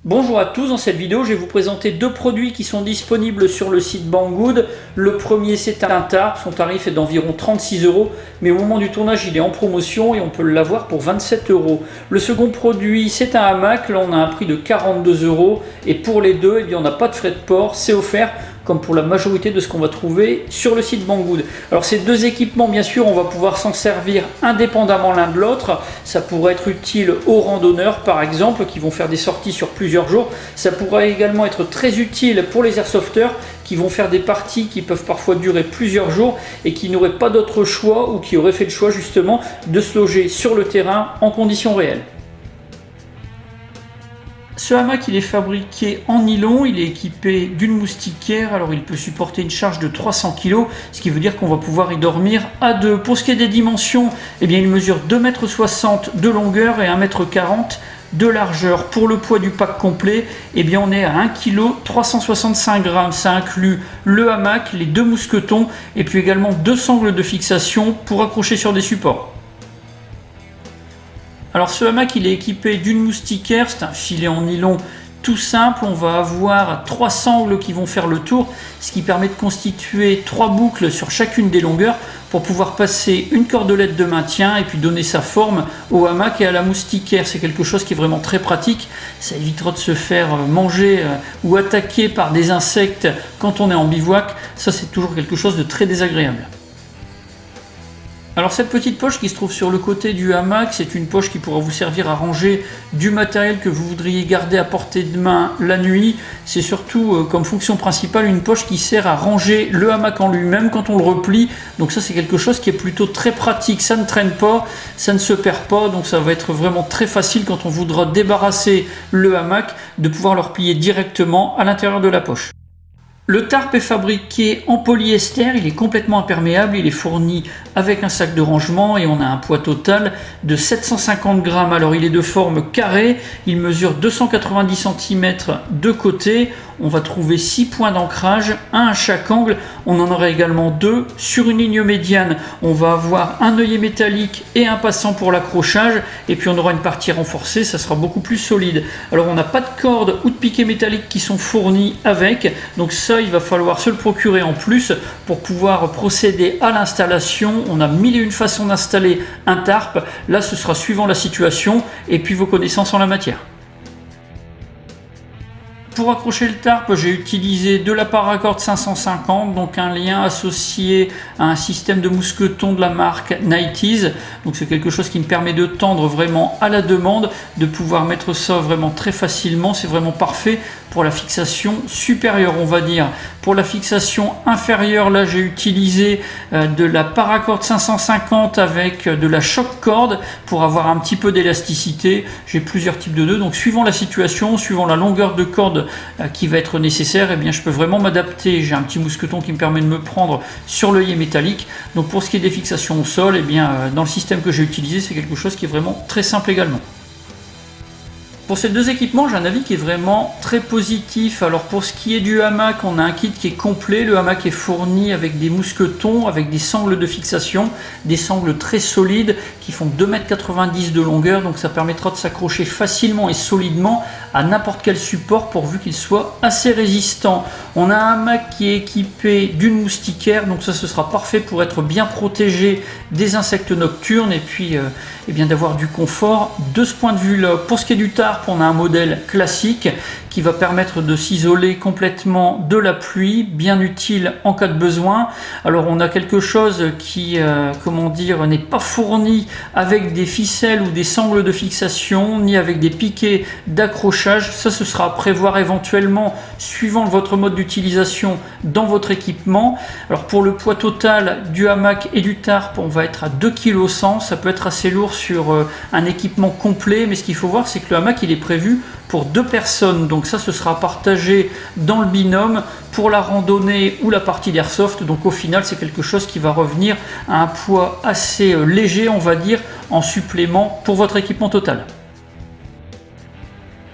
Bonjour à tous, dans cette vidéo je vais vous présenter deux produits qui sont disponibles sur le site Banggood. Le premier c'est un tarp, son tarif est d'environ 36 €, mais au moment du tournage il est en promotion et on peut l'avoir pour 27 €. Le second produit c'est un hamac, là on a un prix de 42 € et pour les deux on n'a pas de frais de port, c'est offert comme pour la majorité de ce qu'on va trouver sur le site Banggood. Alors ces deux équipements, bien sûr, on va pouvoir s'en servir indépendamment l'un de l'autre. Ça pourrait être utile aux randonneurs, par exemple, qui vont faire des sorties sur plusieurs jours. Ça pourrait également être très utile pour les airsofters qui vont faire des parties qui peuvent parfois durer plusieurs jours et qui n'auraient pas d'autre choix ou qui auraient fait le choix justement de se loger sur le terrain en conditions réelles. Ce hamac il est fabriqué en nylon, il est équipé d'une moustiquaire, alors il peut supporter une charge de 300 kg, ce qui veut dire qu'on va pouvoir y dormir à deux. Pour ce qui est des dimensions, il mesure 2,60 m de longueur et 1,40 m de largeur. Pour le poids du pack complet, on est à 1 kg 365 g. Ça inclut le hamac, les deux mousquetons et puis également deux sangles de fixation pour accrocher sur des supports. Alors ce hamac il est équipé d'une moustiquaire, c'est un filet en nylon tout simple. On va avoir trois sangles qui vont faire le tour, ce qui permet de constituer trois boucles sur chacune des longueurs pour pouvoir passer une cordelette de maintien et puis donner sa forme au hamac et à la moustiquaire. C'est quelque chose qui est vraiment très pratique, ça évitera de se faire manger ou attaquer par des insectes quand on est en bivouac. Ça c'est toujours quelque chose de très désagréable. Alors cette petite poche qui se trouve sur le côté du hamac, c'est une poche qui pourra vous servir à ranger du matériel que vous voudriez garder à portée de main la nuit. C'est surtout comme fonction principale une poche qui sert à ranger le hamac en lui-même quand on le replie. Donc ça c'est quelque chose qui est plutôt très pratique, ça ne traîne pas, ça ne se perd pas, donc ça va être vraiment très facile quand on voudra débarrasser le hamac de pouvoir le replier directement à l'intérieur de la poche. Le tarp est fabriqué en polyester, il est complètement imperméable, il est fourni avec un sac de rangement et on a un poids total de 750 g. Alors il est de forme carrée, il mesure 290 cm de côté, on va trouver 6 points d'ancrage, un à chaque angle, on en aura également deux sur une ligne médiane. On va avoir un œillet métallique et un passant pour l'accrochage et puis on aura une partie renforcée, ça sera beaucoup plus solide. Alors on n'a pas de corde ou de piquets métalliques qui sont fournis avec, donc ça il va falloir se le procurer en plus pour pouvoir procéder à l'installation. On a mille et une façons d'installer un tarp, là ce sera suivant la situation et puis vos connaissances en la matière. Pour accrocher le tarp, j'ai utilisé de la paracord 550, donc un lien associé à un système de mousqueton de la marque Nighties. Donc c'est quelque chose qui me permet de tendre vraiment à la demande, de pouvoir mettre ça vraiment très facilement. C'est vraiment parfait pour la fixation supérieure, on va dire. Pour la fixation inférieure, là j'ai utilisé de la paracord 550 avec de la choc corde pour avoir un petit peu d'élasticité. J'ai plusieurs types de nœuds, donc suivant la situation, suivant la longueur de corde qui va être nécessaire, je peux vraiment m'adapter. J'ai un petit mousqueton qui me permet de me prendre sur l'œillet métallique. Donc pour ce qui est des fixations au sol, dans le système que j'ai utilisé, c'est quelque chose qui est vraiment très simple également. Pour ces deux équipements, j'ai un avis qui est vraiment très positif. Alors pour ce qui est du hamac, on a un kit qui est complet. Le hamac est fourni avec des mousquetons, avec des sangles de fixation, des sangles très solides qui font 2,90 m de longueur. Donc ça permettra de s'accrocher facilement et solidement à n'importe quel support pourvu qu'il soit assez résistant. On a un hamac qui est équipé d'une moustiquaire, donc ça ce sera parfait pour être bien protégé des insectes nocturnes et puis d'avoir du confort de ce point de vue là. Pour ce qui est du tarp, on a un modèle classique qui va permettre de s'isoler complètement de la pluie, bien utile en cas de besoin. Alors on a quelque chose qui n'est pas fourni avec des ficelles ou des sangles de fixation, ni avec des piquets d'accrochage. Ça ce sera à prévoir éventuellement suivant votre mode d'utilisation dans votre équipement. Alors pour le poids total du hamac et du tarp, on va être à 2,1 kg. Ça peut être assez lourd sur un équipement complet, mais ce qu'il faut voir c'est que le hamac il est prévu pour deux personnes, donc ça ce sera partagé dans le binôme pour la randonnée ou la partie d'airsoft. Donc au final c'est quelque chose qui va revenir à un poids assez léger, on va dire, en supplément pour votre équipement total.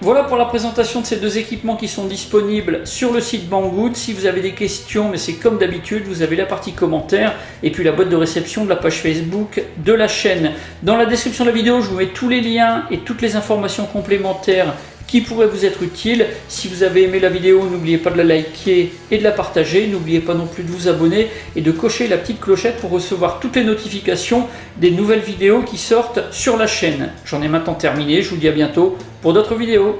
Voilà pour la présentation de ces deux équipements qui sont disponibles sur le site Banggood. Si vous avez des questions, mais c'est comme d'habitude, vous avez la partie commentaires et puis la boîte de réception de la page Facebook de la chaîne. Dans la description de la vidéo, je vous mets tous les liens et toutes les informations complémentaires qui pourrait vous être utile. Si vous avez aimé la vidéo, n'oubliez pas de la liker et de la partager. N'oubliez pas non plus de vous abonner et de cocher la petite clochette pour recevoir toutes les notifications des nouvelles vidéos qui sortent sur la chaîne. J'en ai maintenant terminé, je vous dis à bientôt pour d'autres vidéos.